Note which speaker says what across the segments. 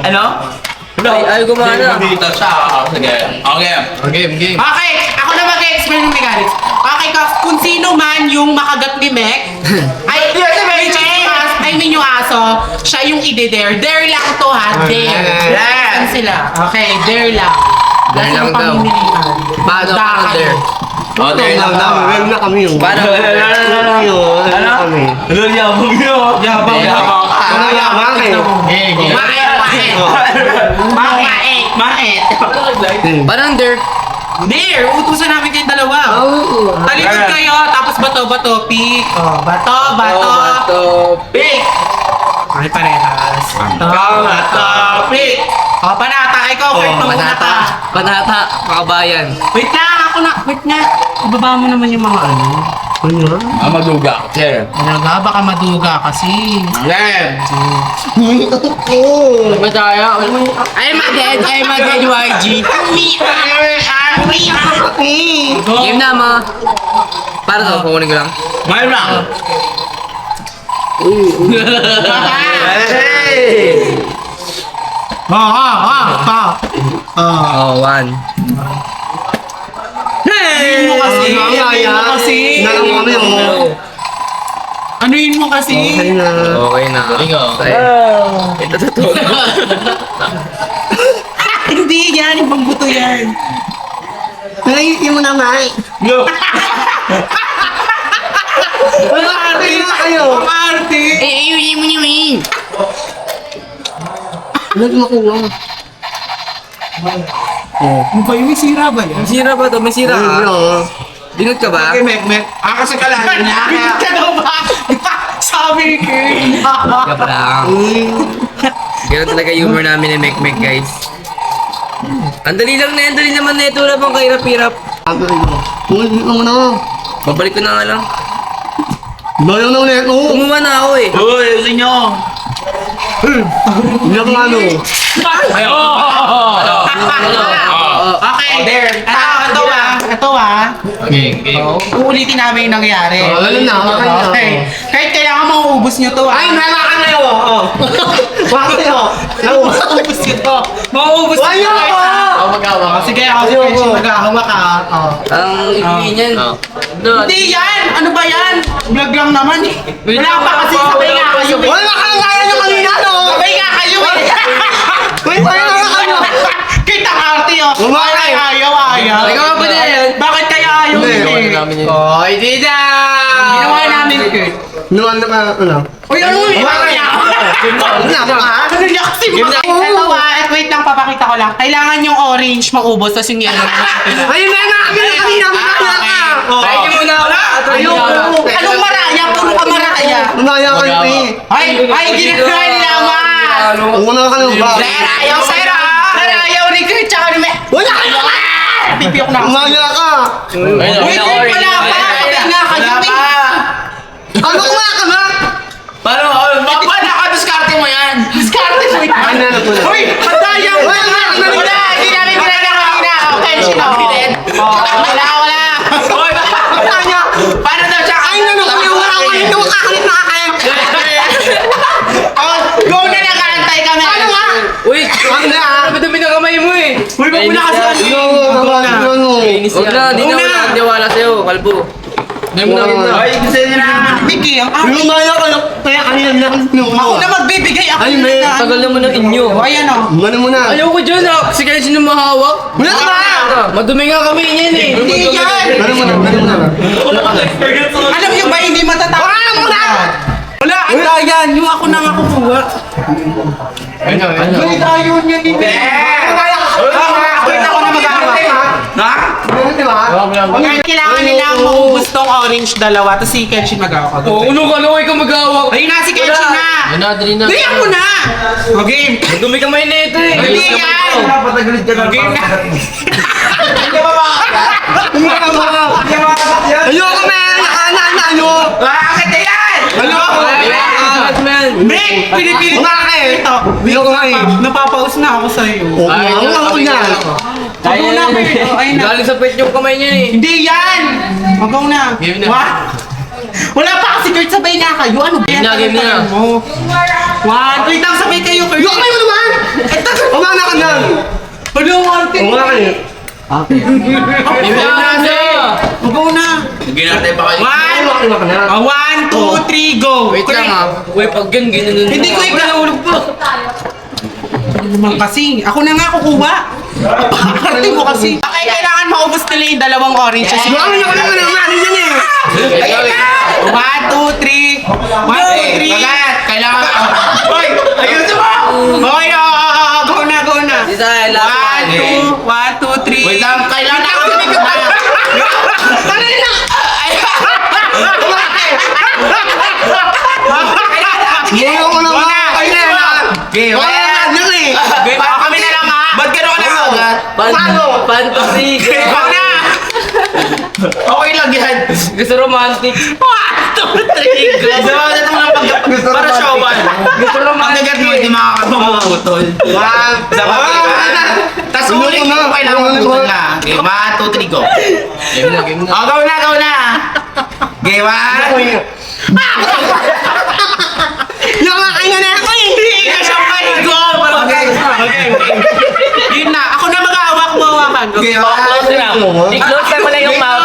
Speaker 1: Ano?
Speaker 2: Ay, gumana.
Speaker 1: Dito siya. Sige. Okay.
Speaker 2: Game.
Speaker 3: Okay, ako na mag-explain ng mechanics. Okay, kung sino man yung makagat ni Mek, I mean yung aso, siya yung ide-dare. Dare lang to ha, dare. Saan sila? Okay, dare lang.
Speaker 2: Dare lang daw.
Speaker 3: Pamimilihan.
Speaker 2: Paano dare?
Speaker 1: Okay lang daw.
Speaker 4: Meron na kami yung.
Speaker 2: Paano?
Speaker 4: Ano kami?
Speaker 1: Ano yabang yun? Yabang.
Speaker 4: Ano yabang eh?
Speaker 3: Mait.
Speaker 2: Parang dare.
Speaker 3: Dare, utusan namin kayong dalawa. Talikod kayo, tapos bato, pick. Oh, bato, pick. Ay, parehas. Bato, pick. Oh, panata, ikaw, Kurt, muna ka.
Speaker 2: Panata, makabayan.
Speaker 3: Wait na. Ibaba mo naman yung mga ano.
Speaker 1: Maduga. Sige.
Speaker 3: Talaga, baka maduga kasi.
Speaker 1: Again.
Speaker 2: Mataya.
Speaker 3: I'm a dead YG.
Speaker 2: Game na, ma. Para to, kukunin ko lang.
Speaker 1: Ngayon lang.
Speaker 2: Oh, one.
Speaker 3: Anuin mo kasi. Anuin mo kasi.
Speaker 2: Okay na.
Speaker 1: Ikaw.
Speaker 2: Ito totoo.
Speaker 3: Hindi yan, ibang buto yan.
Speaker 4: Nangyitin mo naman.
Speaker 1: Yo.
Speaker 4: Arte na kayo.
Speaker 3: Arte.
Speaker 2: Ayusin mo niyo.
Speaker 4: Ano makuha?
Speaker 3: Ano ba yung may sira ba yan?
Speaker 2: May sira ba to? May sira ka? Dinot ka ba?
Speaker 1: Okay, Mek. Kasi ka lang.
Speaker 3: Binit ka daw ba? Sabi ko.
Speaker 2: Gap lang. Ganun talaga humor namin ni Mek guys. Ang dali lang na yan, dali naman na ito. Wala bang kahirap-hirap.
Speaker 4: Hindi mo na.
Speaker 2: Babalik ko na nga lang.
Speaker 4: Bayaw na ulit.
Speaker 2: Kumuha na ako eh.
Speaker 1: Uy, ayusin nyo.
Speaker 4: Hindi ako ano.
Speaker 3: Okay. Ito
Speaker 1: Okay.
Speaker 3: uulitin namin yung nangyari.
Speaker 4: Ano na?
Speaker 3: Okay. Kahit kailangan mauubos nyo to.
Speaker 4: Ay, nalakan na yun. Bakit yun?
Speaker 3: Mauubos nyo to. Mauubos nyo
Speaker 4: Ayaw
Speaker 3: to.
Speaker 4: ko!
Speaker 3: Mag-awa. Sige, ako si Kenshi mag-ahawa ka.
Speaker 2: Ang ibigin yan.
Speaker 3: Hindi yan! Ano ba yan? Vlog lang naman eh. Wala pa kasi sabay nga kayo eh.
Speaker 4: Wala ka kaya nyo kanina, no?
Speaker 3: Sabay nga kayo eh.
Speaker 4: Wait, wala ka kayo.
Speaker 3: Kita ang arte oh.
Speaker 4: Umakay.
Speaker 3: Ayaw.
Speaker 2: Ikaw nga ba na yan?
Speaker 3: Bakit kaya ayaw
Speaker 4: Hindi.
Speaker 3: eh?
Speaker 2: Oy, Dida!
Speaker 3: Ginawa namin Kurt.
Speaker 4: Noon na ka, ano?
Speaker 3: Uy, ano yun?
Speaker 4: Umakay. Ano ka?
Speaker 3: Ano niya kasi mga... Ito at wait lang, papakita ko lang. Kailangan yung orange maubos, tapos yung yellow.
Speaker 4: Ayun na nga, kanina mo na ka.
Speaker 2: Try niyo muna ako.
Speaker 3: Anong maraya? Puro ka maraya.
Speaker 4: Unaya ka yung eh.
Speaker 3: Ay, ginagawa nila man.
Speaker 4: Una ka ng ba?
Speaker 3: Ayaw ni Kurt, tsaka ni Mek.
Speaker 4: Wala ka na!
Speaker 3: Pipiyok na ako.
Speaker 4: Umaya ka!
Speaker 3: Wait, wala pa. Kapit nga kayo eh.
Speaker 4: Ano kuma ka na?
Speaker 1: Paano? Paano nakadiskarte mo yan?
Speaker 3: Diskarte mo ito.
Speaker 4: Ano na po na?
Speaker 3: Uy, patayaw! Wala! Hindi namin pinala kanina. Okay, sino? Wala.
Speaker 1: Uy,
Speaker 4: Kanya!
Speaker 3: Paano daw siya?
Speaker 4: Ay, nanukuya wala ko hindi mo kakalit na kayo!
Speaker 3: Go na nakaantay kami.
Speaker 4: Ano nga?
Speaker 2: Uy,
Speaker 4: Ano na?
Speaker 2: madumi na kamay mo eh.
Speaker 3: Uy, wag mo na kasi ano
Speaker 4: Ano?
Speaker 3: eh.
Speaker 4: Ano?
Speaker 2: Huwag na, di na wala akong diwala sa'yo, kalbo. Ngayon mo na rin na.
Speaker 1: Ay, gusto niya na.
Speaker 3: Mickey, ang ate.
Speaker 4: Umaya ka na! Kaya kanina na
Speaker 3: Ako na magbibigay ako.
Speaker 4: Ay, may
Speaker 2: Tagal naman ng inyo.
Speaker 3: Ayan o.
Speaker 4: Ano mo na?
Speaker 2: Ayaw ko dyan ah, kasi kaya sino mahawak.
Speaker 4: Wala ka ba?
Speaker 2: Madumi nga kami niyan eh.
Speaker 3: Hindi yan.
Speaker 4: Ano mo na? Ano mo na?
Speaker 3: Alam niyo ba, hindi matatapos.
Speaker 4: Alam mo na!
Speaker 3: Wala, ang dayan. Yung ako na nga kukuha.
Speaker 1: Ano?
Speaker 3: May dayon niya din. Wait ako na mag-awa.
Speaker 1: Ha?
Speaker 4: Di ba?
Speaker 3: Kailangan nila maubos tong orange dalawa, tapos si Kenshin mag-awa ka.
Speaker 2: Oo, ano ka na, ikaw mag-awak.
Speaker 3: Ayun na, si Kenshin na.
Speaker 2: Ano, dali na.
Speaker 3: Ganyan mo na. O game.
Speaker 2: Madumi kamay na ito eh.
Speaker 3: Hindi yan.
Speaker 1: Patagulid ka na.
Speaker 3: Game na.
Speaker 1: Hindi ba
Speaker 4: Umaya ka! Ayoko na! Ano?
Speaker 3: Bakit yan?
Speaker 4: Ano?
Speaker 2: Man.
Speaker 3: Nick, pinipilit
Speaker 4: Umaya ka eh!
Speaker 3: ito.
Speaker 4: Ayoko nga eh!
Speaker 3: Napapaus na ako sa'yo.
Speaker 4: Ako na!
Speaker 3: Magaw na ako eh. Oh, ayun na.
Speaker 2: Galing sa pet yung kamay niya eh.
Speaker 3: Hindi yan! Magaw na.
Speaker 2: Game na.
Speaker 3: What? Wala pa kasi Kurt, sabay na kayo. Ano ba yan?
Speaker 2: Game na.
Speaker 3: Mo? Wait lang, sabay kayo, Kurt.
Speaker 4: Yung kayo naman! Umana ka na!
Speaker 3: Ano, ante?
Speaker 4: Umana ka na.
Speaker 3: Go na.
Speaker 1: Ginatay pa kayo.
Speaker 4: Umana ka na.
Speaker 3: 1, 2, 3, go.
Speaker 2: Wait lang ah. Uy, pag gan, ginanon
Speaker 3: Hindi ko ikalulog po. Ano naman kasi? Ako na nga kukuha. Apakarte mo kasi. Okay, kailangan maubos nila yung dalawang oranges.
Speaker 4: Umana ka na naman! Yan eh!
Speaker 3: 1, 2, 3. 1, 2, 3.
Speaker 1: Bagat! Kailangan...
Speaker 3: Hoy! Ayusin mo! Okay, go na, go na.
Speaker 2: Isa, last
Speaker 3: 1, 2, 3.
Speaker 1: Wait lang, kailangan na ako tumigil na.
Speaker 4: Ngayon ko naman! Ay na yan!
Speaker 1: Okay,
Speaker 4: Wala na! Yan eh!
Speaker 3: Baka kami na lang ha.
Speaker 1: Ba't gano'n ka na agad?
Speaker 2: Fantasy.
Speaker 3: Go na!
Speaker 1: Okay lang yan.
Speaker 2: Gusto romantic.
Speaker 3: 1, 2, 3, go.
Speaker 1: Gusto mo na itong lang para showman.
Speaker 2: Gusto
Speaker 1: Ang
Speaker 2: romantic.
Speaker 1: gagat mo, hindi makakapamutol. Tapos uli ko kailangan maputol na. Okay, 1, 2, 3, go.
Speaker 2: Game na, game na.
Speaker 1: Oh, go na, go na. Okay, 1.
Speaker 4: Yung mga kanya na ako eh!
Speaker 3: Hindi ka siya go.
Speaker 1: Okay.
Speaker 3: Yun na. Ako na mag-aawak mo hawakan.
Speaker 1: Okay,
Speaker 5: Close na. I-close mo na yung mouth.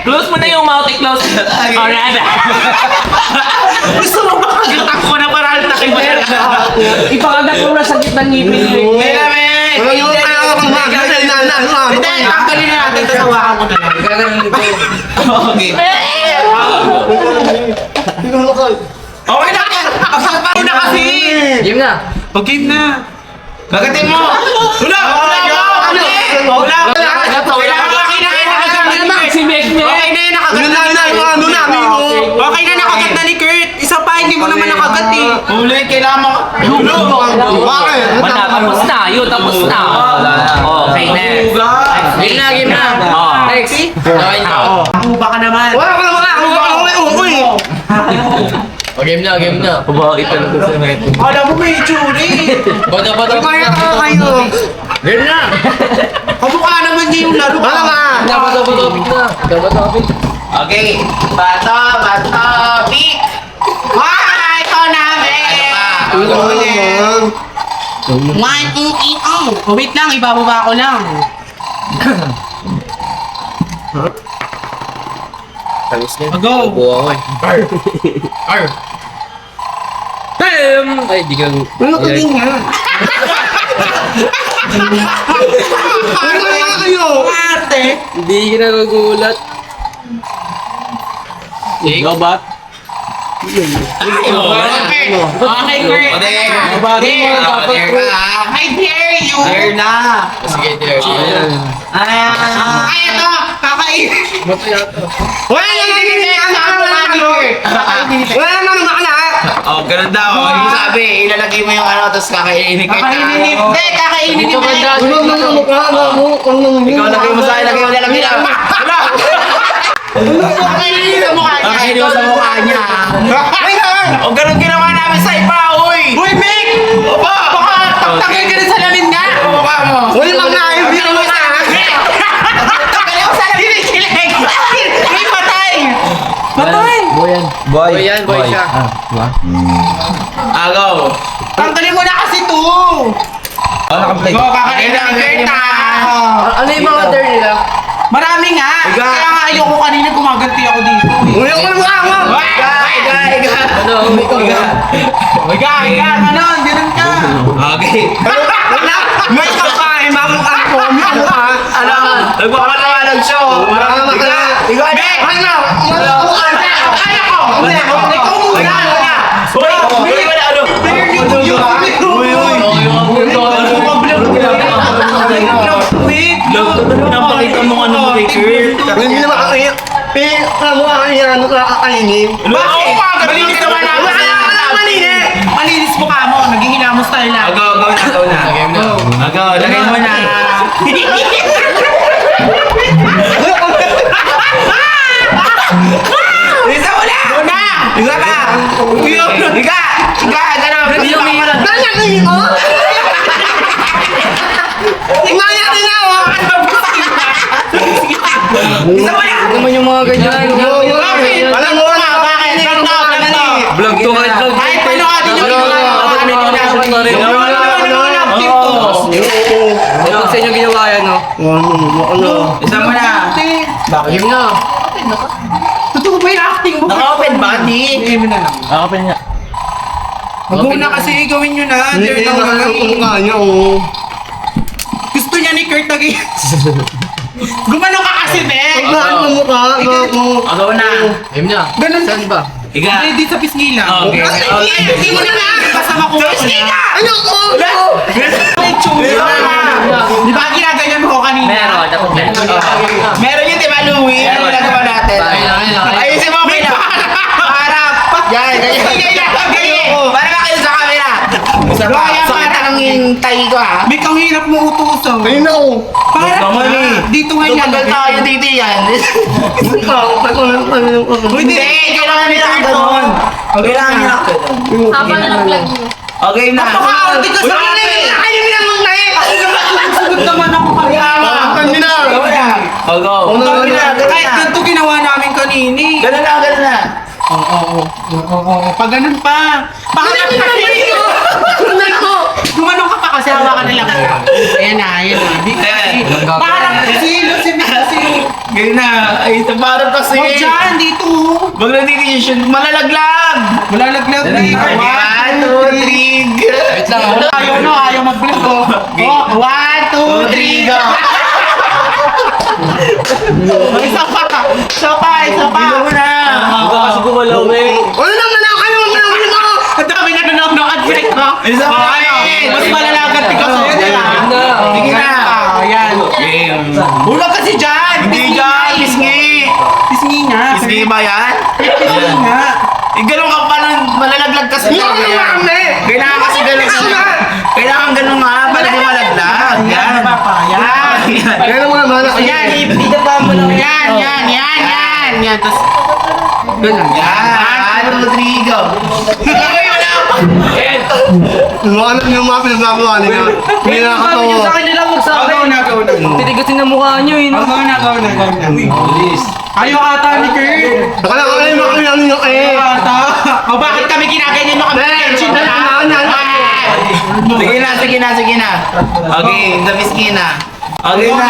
Speaker 5: Close mo na yung mouth. I-close. Alright.
Speaker 3: Gusto mo makagat ako na para altakin mo yan.
Speaker 5: Ipakagat mo na sa gitna ng ngipin mo.
Speaker 1: Wait a minute.
Speaker 4: Wala yung kaya ako mga kanya na
Speaker 3: Hindi, tanggalin na natin. Tapos hawakan mo na lang.
Speaker 2: Gaganon dito.
Speaker 1: Okay. Okay na yan.
Speaker 3: Pagsal pa na kasi.
Speaker 2: Game na.
Speaker 3: Pag-game na.
Speaker 1: Bagatin mo.
Speaker 3: Wala!
Speaker 5: Si Meg Meg.
Speaker 3: Okay na yun, nakagat
Speaker 4: Yun
Speaker 3: na
Speaker 4: na
Speaker 3: ni
Speaker 4: yung ano namin mo!
Speaker 3: Okay na, nakagat na ni Kurt. Isa pa, hindi mo naman nakagat eh.
Speaker 1: Huli, kailangan mo.
Speaker 4: Bakit?
Speaker 5: Wala, tapos na. Yun, tapos na. Okay, next.
Speaker 2: Game na, game na.
Speaker 5: Oh.
Speaker 2: Next. Gawin ko.
Speaker 3: Kuba ka naman.
Speaker 4: Wala ka naman ako! Uy!
Speaker 2: Oh, game na, game na.
Speaker 5: Pabawit ka na sa mga ito.
Speaker 3: Alam mo may itsuri.
Speaker 2: Bata, bata.
Speaker 4: Kaya ka kayo!
Speaker 2: Game na.
Speaker 3: Kamukha naman niya yung laro.
Speaker 4: Wala ka!
Speaker 2: Bata, bata, bata. Bata, bata.
Speaker 1: Okay. Bato, pick.
Speaker 3: Ito namin.
Speaker 1: Ano pa?
Speaker 3: One, two, three, oh. Wait lang, ibababa ko lang.
Speaker 2: Tamis na.
Speaker 3: Go.
Speaker 2: Buwa ko eh.
Speaker 1: Ar.
Speaker 2: Bam! Ay, di ka...
Speaker 4: Ano ka din nga? Ano kaya kayo?
Speaker 3: Ate.
Speaker 2: Hindi ka nagugulat.
Speaker 5: Ikaw ba?
Speaker 3: Okay, Kurt. I dare you.
Speaker 1: There na.
Speaker 2: Sige, there.
Speaker 3: Ay, ito. Kakain.
Speaker 4: Wala na nakala!
Speaker 1: Oh, ganun daw. Yung sabi, ilalagay mo yung ano, tapos kakainin ka.
Speaker 3: Kakainin ni... Hindi, kakainin ni Mike.
Speaker 1: Ikaw lagay mo sa akin, lagay mo na lang nila. Wala!
Speaker 3: Kakainin sa mukha niya.
Speaker 1: Kakainin mo sa mukha niya. O, ganun ginawa namin sa iba, uy!
Speaker 3: Uy, Mike!
Speaker 1: Opa!
Speaker 3: Baka tagtagal ka rin sa lamin nga.
Speaker 1: Mukha mo.
Speaker 4: Wala lang na! Hindi mo na!
Speaker 3: Tagtagal ako sa lamin. Kinikilig. May patay. Patay.
Speaker 2: Boy yan, boy siya.
Speaker 1: Agaw.
Speaker 3: Tanggalin mo na kasi to. Go, kakainin na ni Kurt.
Speaker 2: Ano yung mga turn nila?
Speaker 3: Marami nga. Kaya nga ayoko kanina gumaganti ako dito.
Speaker 4: Uy, ako na mukha mo!
Speaker 2: Ano?
Speaker 3: Higa, ganon, ganun ka.
Speaker 1: Okay.
Speaker 4: Wala! May kakain! Mamukha ko! May mukha!
Speaker 1: Ano? Nagpapalawalag siya, oh.
Speaker 4: Marama ka na!
Speaker 1: Ikaw,
Speaker 4: Ano? Mamukha na!
Speaker 3: Kaya ko. Ikaw muna.
Speaker 1: Uy, uy, wala, ano? Napakita mo ano mo kay Kurt.
Speaker 4: Hindi naman ako yun. Mukha ka niya ano kakainin.
Speaker 3: Bakit? Malinis naman ako.
Speaker 4: Malinis!
Speaker 3: Malinis mukha mo. Naghihilamos tayo lang.
Speaker 1: Agaw na.
Speaker 2: Game na.
Speaker 1: Agaw, lagay mo na. Isa mo na! Isa pa! Higa! Gano'n!
Speaker 4: Nanakin mo? Tingnan natin na oh!
Speaker 1: Isa mo na!
Speaker 2: Ano naman yung mga ganyan?
Speaker 3: Bakit?
Speaker 4: Alam mo na!
Speaker 3: Bakit? Ganto.
Speaker 2: Vlog to kahit vlog.
Speaker 3: Kahit paano natin yung ginawa.
Speaker 2: rin.
Speaker 3: Active to.
Speaker 2: Huwag sa inyo ginawa yan, no?
Speaker 1: Isa mo na.
Speaker 5: Yun na.
Speaker 3: Totoo ba yung acting mo?
Speaker 1: Naka-open ba? Di.
Speaker 3: Hindi mo na lang.
Speaker 5: Open niya.
Speaker 3: Mag-una kasi gawin nyo na. They're not gagawin. Gusto niya ni Kurt lagi. Gumanong ka kasi, Bek!
Speaker 1: Agaw na.
Speaker 5: Ayun na.
Speaker 3: Ganun.
Speaker 5: Saan ba?
Speaker 1: Iga.
Speaker 3: Hindi sa pisngila.
Speaker 1: Okay.
Speaker 3: Hindi mo na lang! Basta makuha ko na.
Speaker 4: Ano ko?
Speaker 3: Ay, chunga! Di ba ginaganyan mo ko kanina?
Speaker 5: Meron. Dapat meron.
Speaker 1: Meron yun, di ba, Louie? Ano ginagawa natin? Ayusin mo, Pina. Harap. Yan, ganyan. Para ba kayo sa camera? Isa pa. Sakit ang hintay ko, ha?
Speaker 3: Bik, ang hirap mo utusan.
Speaker 4: Ayun na ako.
Speaker 3: Para
Speaker 1: naman eh.
Speaker 3: dito nga yan.
Speaker 1: Tumagal tayo dito yan.
Speaker 3: Hindi,
Speaker 1: Kailangan nila ka ganun. Kailangan nila ka ganun.
Speaker 6: Haba na nag-vlog mo.
Speaker 1: Okay na.
Speaker 3: napaka-auntie ko sa akin. Ayaw mo lang mga Sagot naman ako kaya.
Speaker 4: Kami na.
Speaker 1: Oh, go. Ganun na, ganun
Speaker 3: Kahit
Speaker 1: na.
Speaker 3: ganito ginawa namin kanini.
Speaker 1: Ganun na, ganun na.
Speaker 3: Oo. Pag ganun pa. Bakit gumanong ka pa kasi hawakan nila ko. Ayan na. Di kasi. Parang silo si Mixi.
Speaker 1: Ganun na. Ay, ito parang kasi.
Speaker 3: Huwag dyan, dito.
Speaker 1: Wag na dito yung malalaglag.
Speaker 3: Malalaglag na yun.
Speaker 1: 1, 2, 3, go.
Speaker 5: Wait lang.
Speaker 3: Ayaw mag-vlog ko. 1, 2, 3, go. Isa pa.
Speaker 1: Bilo mo na.
Speaker 5: Kasi gumalaw eh.
Speaker 4: Ano naman ako kayo?
Speaker 3: Ang dami na nanonood, Greg, no?
Speaker 1: Isa pa.
Speaker 3: Mas malalagat ka sa'yo, di ba?
Speaker 1: Sige na.
Speaker 3: Ayan.
Speaker 1: Game.
Speaker 3: Hulag kasi dyan!
Speaker 1: Hindi dyan. Pisngi.
Speaker 3: Pisngi nga.
Speaker 1: Pisngi ba yan?
Speaker 3: Pisngi nga.
Speaker 1: Eh, ganun ka pa nang malalaglag kasi. Kailangan kasi ganun ka. Kailangan ganun nga para di malaglag. Yan.
Speaker 3: Yan.
Speaker 4: Kaya mo naman ako.
Speaker 3: Yan, ipidaba mo lang. Yan. Tapos, ganun.
Speaker 1: Yan. Rodrigo. Lagay mo na.
Speaker 4: Yung mga pinagagawa nila. Hindi nakakatawa.
Speaker 3: Agaw na.
Speaker 2: Titigasin na mukha nyo, eh, no?
Speaker 3: Agaw na. Ayaw ata ni Kurt.
Speaker 4: Akala ko kayo makakailan nyo eh.
Speaker 3: Ata. O bakit kami ginaganyan nyo kami? Tension na lang.
Speaker 1: Sige na. Okay, the pisngi na. Okay na.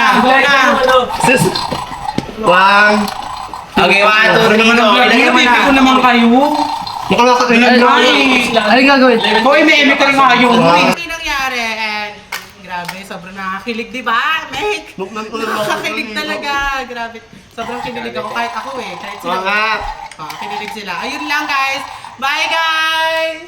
Speaker 4: Sis. One.
Speaker 1: Okay, 1, 2, 3, go. Ilagay mo na.
Speaker 3: ko naman kayo.
Speaker 4: Mukhang nakakailan nyo.
Speaker 2: Ano gagawin?
Speaker 3: Hoy, may ka rin kayo. Ano nangyari? And, grabe, sobrang nakakakilig, di ba? Meg, nakakakilig talaga. Grabe. Sobrang kinilig ako kahit ako eh. Kahit sila.
Speaker 4: Mga.
Speaker 3: Kinilig sila. Ayun lang guys. Bye guys!